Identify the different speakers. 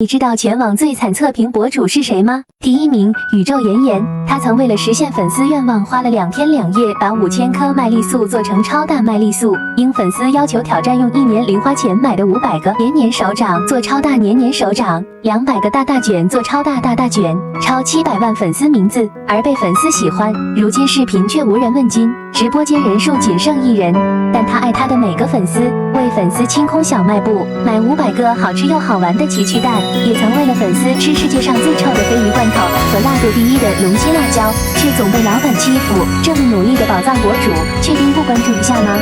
Speaker 1: 你知道全网最惨测评博主是谁吗？第一名，宇宙妍妍，她曾为了实现粉丝愿望，花了2天2夜把5000颗麦丽素做成超大麦丽素。应粉丝要求挑战，用1年零花钱买的500个黏黏手掌做超大黏黏手掌，200个大大卷做超大大大卷，超700万粉丝名字，而被粉丝喜欢。如今视频却无人问津，直播间人数仅剩1人，但她爱她的每个粉丝，为粉丝清空小卖部，买500个好吃又好玩的奇趣蛋。也曾为了粉丝吃世界上最臭的鲱鱼罐头和辣度第1的龙溪辣椒，却总被老板欺负。这么努力的宝藏博主，确定不关注一下吗？